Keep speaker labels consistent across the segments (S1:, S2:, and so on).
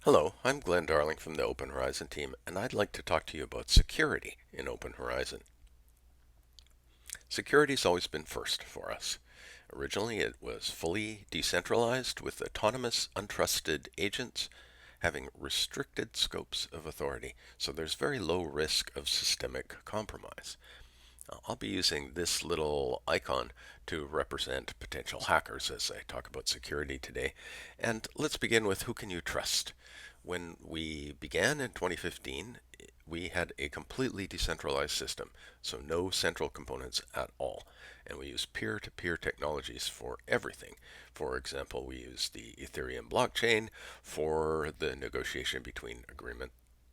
S1: Hello, I'm Glenn Darling from the Open Horizon team, and I'd like to talk to you about security in Open Horizon. Security's always been first for us. Originally, it was fully decentralized with autonomous, untrusted agents having restricted scopes of authority, so there's very low risk of systemic compromise. I'll be using this little icon to represent potential hackers as I talk about security today. And let's begin with who can you trust? When we began in 2015, we had a completely decentralized system, so no central components at all. And we use peer-to-peer technologies for everything. For example, we use the Ethereum blockchain for the negotiation between agreement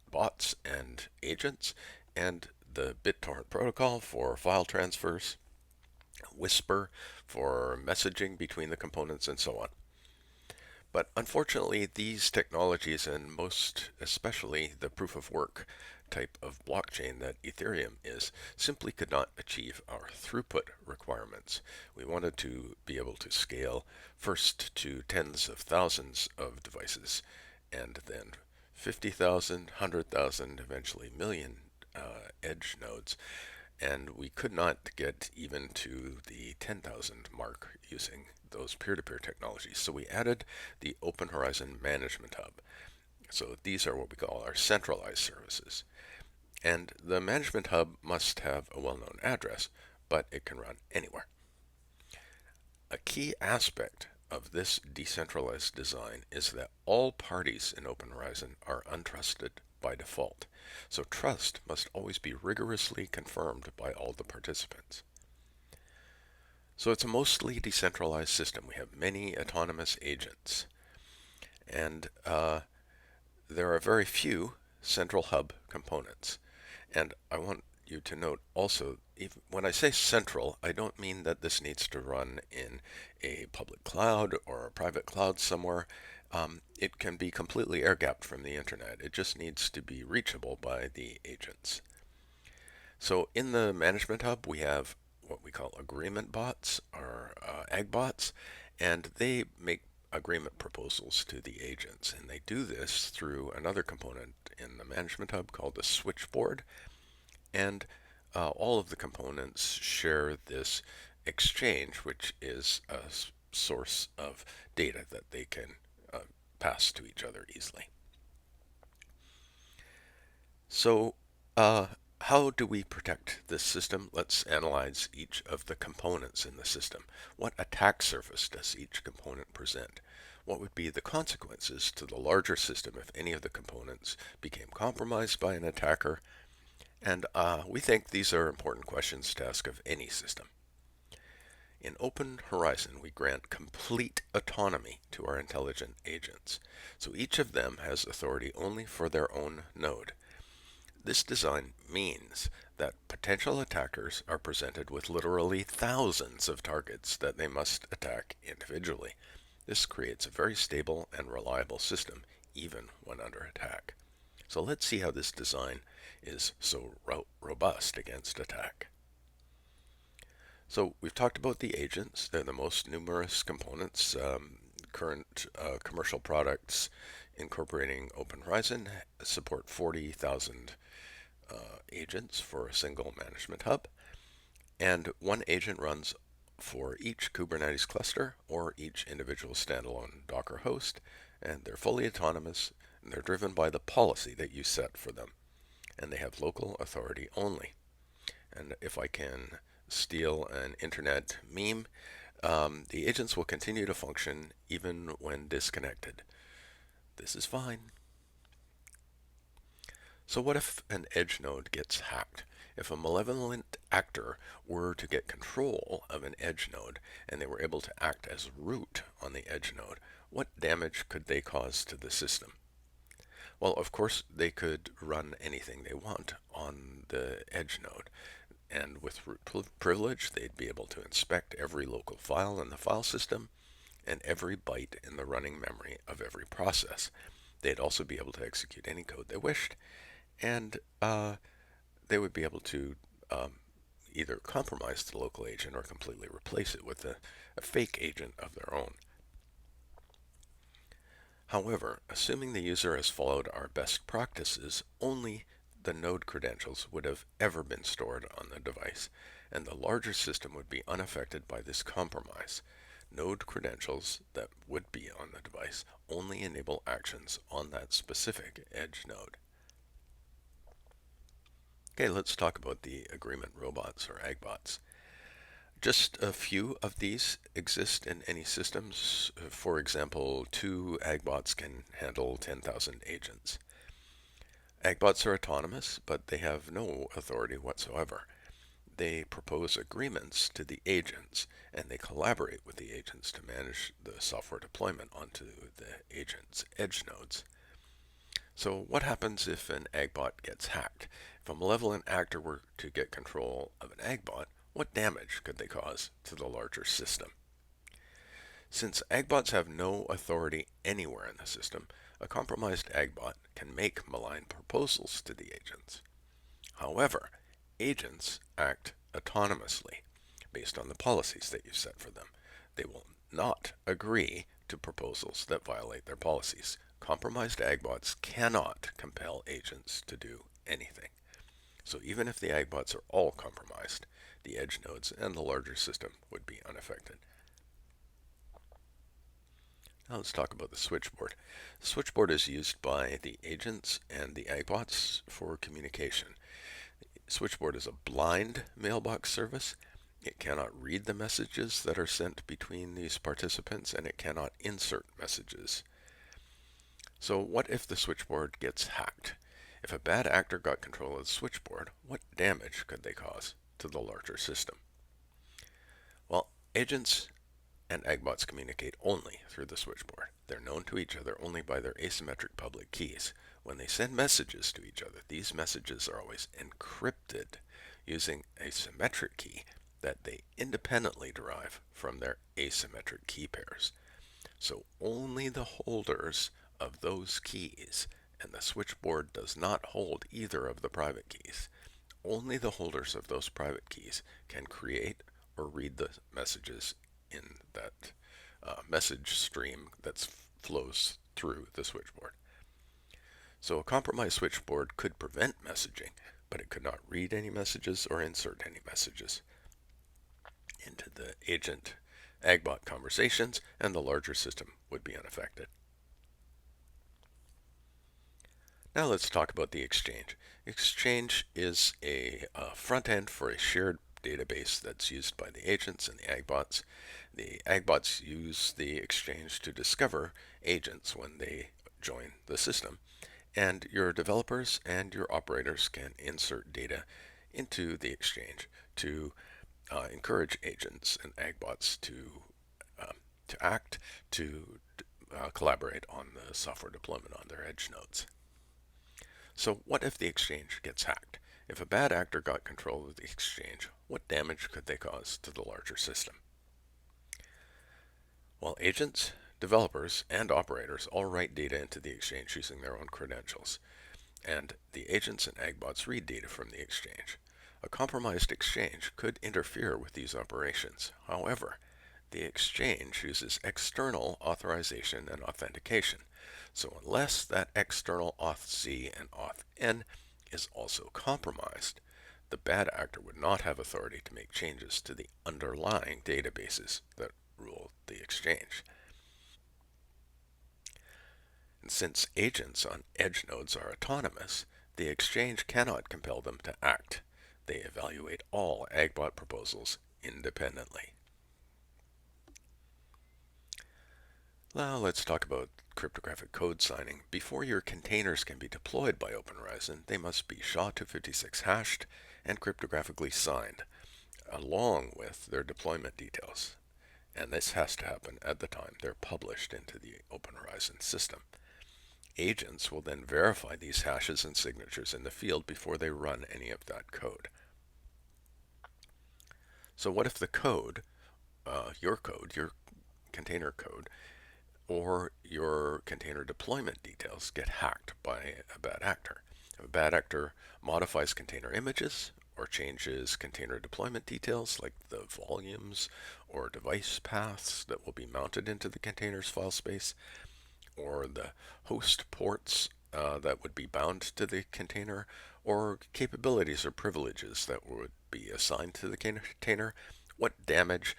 S1: bots and agents, and the BitTorrent protocol for file transfers, Whisper for messaging between the components, and so on. But unfortunately, these technologies, and most especially the proof of work type of blockchain that Ethereum is, simply could not achieve our throughput requirements. We wanted to be able to scale first to tens of thousands of devices, and then 50,000, 100,000, eventually million edge nodes, and we could not get even to the 10,000 mark using those peer-to-peer technologies. So we added the Open Horizon Management Hub. So these are what we call our centralized services. And the Management Hub must have a well-known address, but it can run anywhere. A key aspect of this decentralized design is that all parties in Open Horizon are untrusted by default. So trust must always be rigorously confirmed by all the participants. So it's a mostly decentralized system. We have many autonomous agents, and there are very few central hub components. And I want you to note also, when I say central, I don't mean that this needs to run in a public cloud or a private cloud somewhere. It can be completely air-gapped from the internet. It just needs to be reachable by the agents. So in the Management Hub, we have what we call agreement bots or ag bots, and they make agreement proposals to the agents. And they do this through another component in the Management Hub called the switchboard. And all of the components share this exchange, which is a source of data that they can uh, pass to each other easily. So, how do we protect this system? Let's analyze each of the components in the system. What attack surface does each component present? What would be the consequences to the larger system if any of the components became compromised by an attacker? And we think these are important questions to ask of any system. In Open Horizon, we grant complete autonomy to our intelligent agents. So each of them has authority only for their own node. This design means that potential attackers are presented with literally thousands of targets that they must attack individually. This creates a very stable and reliable system, even when under attack. So let's see how this design is so robust against attack. So we've talked about the agents. They're the most numerous components. Current commercial products incorporating Open Horizon support 40,000 agents for a single management hub. And one agent runs for each Kubernetes cluster or each individual standalone Docker host. And they're fully autonomous, and they're driven by the policy that you set for them. And they have local authority only. And if I can steal an internet meme, the agents will continue to function even when disconnected. This is fine. So what if an edge node gets hacked? If a malevolent actor were to get control of an edge node and they were able to act as root on the edge node, what damage could they cause to the system? Well, of course, they could run anything they want on the edge node. And with root privilege, they'd be able to inspect every local file in the file system and every byte in the running memory of every process. They'd also be able to execute any code they wished, and they would be able to either compromise the local agent or completely replace it with a fake agent of their own. However, assuming the user has followed our best practices, only the node credentials would have ever been stored on the device, and the larger system would be unaffected by this compromise. Node credentials that would be on the device only enable actions on that specific edge node. Okay, let's talk about the agreement robots or agbots. Just a few of these exist in any systems. For example, 2 agbots can handle 10,000 agents. Agbots are autonomous, but they have no authority whatsoever. They propose agreements to the agents, and they collaborate with the agents to manage the software deployment onto the agent's edge nodes. So what happens if an agbot gets hacked? If a malevolent actor were to get control of an agbot, what damage could they cause to the larger system? Since agbots have no authority anywhere in the system, a compromised agbot can make malign proposals to the agents. However, agents act autonomously based on the policies that you set for them. They will not agree to proposals that violate their policies. Compromised agbots cannot compel agents to do anything. So even if the agbots are all compromised, the edge nodes and the larger system would be unaffected. Now let's talk about the switchboard. The switchboard is used by the agents and the agbots for communication. Switchboard is a blind mailbox service. It cannot read the messages that are sent between these participants, and it cannot insert messages. So what if the switchboard gets hacked? If a bad actor got control of the switchboard, what damage could they cause to the larger system? Well, agents and agbots communicate only through the switchboard. They're known to each other only by their asymmetric public keys. When they send messages to each other, these messages are always encrypted using a symmetric key that they independently derive from their asymmetric key pairs. So only the holders of those keys, and the switchboard does not hold either of the private keys, only the holders of those private keys can create or read the messages in that message stream that flows through the switchboard. So a compromised switchboard could prevent messaging, but it could not read any messages or insert any messages into the agent agbot conversations, and the larger system would be unaffected. Now let's talk about the exchange. Exchange is a front end for a shared database that's used by the agents and the agbots. The agbots use the exchange to discover agents when they join the system, and your developers and your operators can insert data into the exchange to encourage agents and agbots to act, to collaborate on the software deployment on their edge nodes. So what if the exchange gets hacked? If a bad actor got control of the exchange, what damage could they cause to the larger system? Well, agents, developers, and operators all write data into the exchange using their own credentials, and the agents and agbots read data from the exchange. A compromised exchange could interfere with these operations. However, the exchange uses external authorization and authentication. So unless that external auth-z and auth-n is also compromised, the bad actor would not have authority to make changes to the underlying databases that rule the exchange. And since agents on edge nodes are autonomous, the exchange cannot compel them to act. They evaluate all agbot proposals independently. Now let's talk about cryptographic code signing. Before your containers can be deployed by OpenHorizon, they must be SHA-256 hashed and cryptographically signed, along with their deployment details. And this has to happen at the time they're published into the OpenHorizon system. Agents will then verify these hashes and signatures in the field before they run any of that code. So what if the code, your container code, or your container deployment details get hacked by a bad actor? If a bad actor modifies container images or changes container deployment details like the volumes or device paths that will be mounted into the container's file space, or the host ports that would be bound to the container, or capabilities or privileges that would be assigned to the container. What damage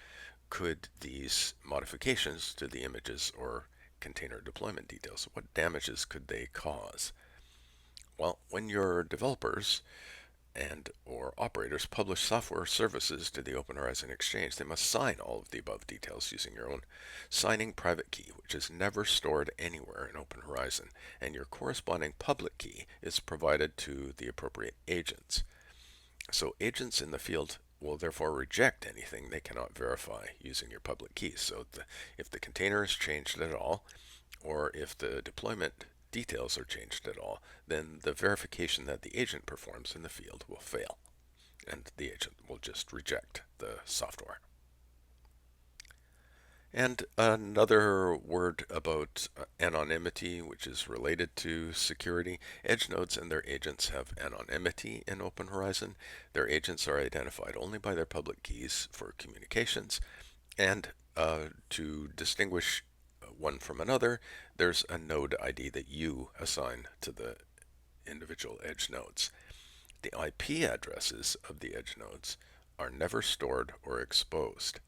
S1: could these modifications to the images or container deployment details, what damages could they cause? Well, when your developers and or operators publish software services to the Open Horizon Exchange, they must sign all of the above details using your own signing private key, which is never stored anywhere in Open Horizon, and your corresponding public key is provided to the appropriate agents. So agents in the field will therefore reject anything they cannot verify using your public keys. So if the container is changed at all, or if the deployment details are changed at all, then the verification that the agent performs in the field will fail, and the agent will just reject the software. And another word about anonymity, which is related to security. Edge nodes and their agents have anonymity in Open Horizon. Their agents are identified only by their public keys for communications. And to distinguish one from another, there's a node ID that you assign to the individual edge nodes. The IP addresses of the edge nodes are never stored or exposed.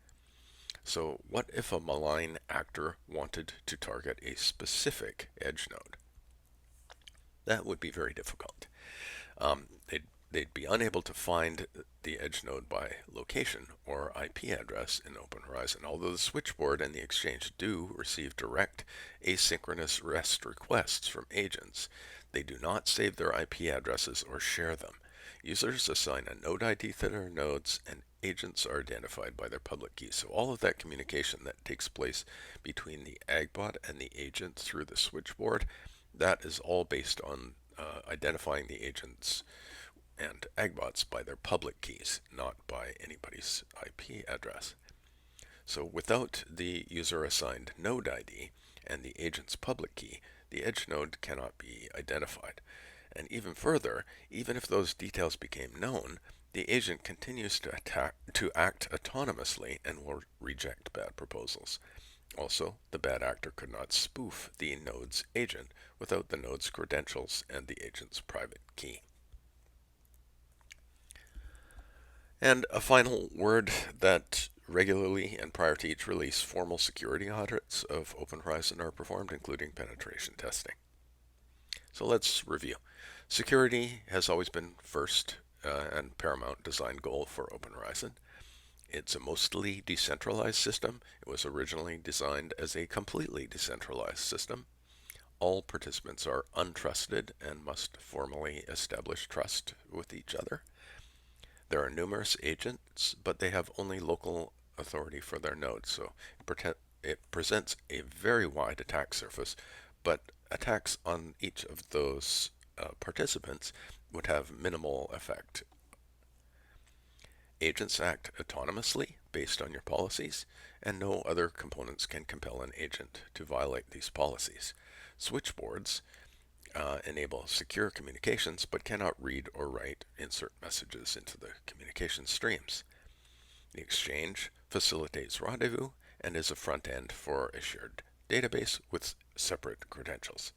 S1: So what if a malign actor wanted to target a specific edge node? That would be very difficult. They'd be unable to find the edge node by location or IP address in Open Horizon, although the switchboard and the exchange do receive direct asynchronous REST requests from agents. They do not save their IP addresses or share them. Users assign a node ID to their nodes, and agents are identified by their public keys. So all of that communication that takes place between the agbot and the agent through the switchboard, that is all based on identifying the agents and agbots by their public keys, not by anybody's IP address. So without the user assigned node ID and the agent's public key, the edge node cannot be identified. And even further, even if those details became known, the agent continues to act autonomously and will reject bad proposals. Also, the bad actor could not spoof the node's agent without the node's credentials and the agent's private key. And a final word that regularly and prior to each release, formal security audits of Open Horizon are performed, including penetration testing. So let's review. Security has always been first and paramount design goal for Open Horizon. It's a mostly decentralized system. It was originally designed as a completely decentralized system. All participants are untrusted and must formally establish trust with each other. There are numerous agents, but they have only local authority for their nodes, so it presents a very wide attack surface, but attacks on each of those participants would have minimal effect. Agents act autonomously based on your policies, and no other components can compel an agent to violate these policies. Switchboards enable secure communications but cannot read or write insert messages into the communication streams. The exchange facilitates rendezvous and is a front end for a shared database with separate credentials.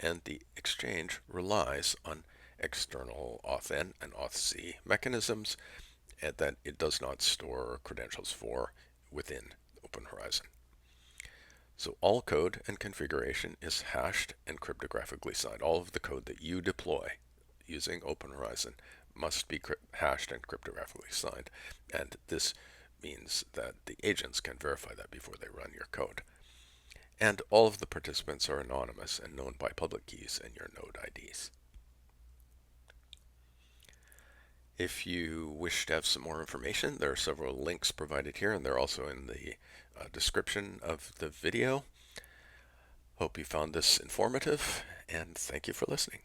S1: And the exchange relies on external auth-in and auth-c mechanisms that it does not store credentials for within Open Horizon. So all code and configuration is hashed and cryptographically signed. All of the code that you deploy using Open Horizon must be hashed and cryptographically signed. And this means that the agents can verify that before they run your code. And all of the participants are anonymous and known by public keys and your node IDs. If you wish to have some more information, there are several links provided here, and they're also in the description of the video. Hope you found this informative, and thank you for listening.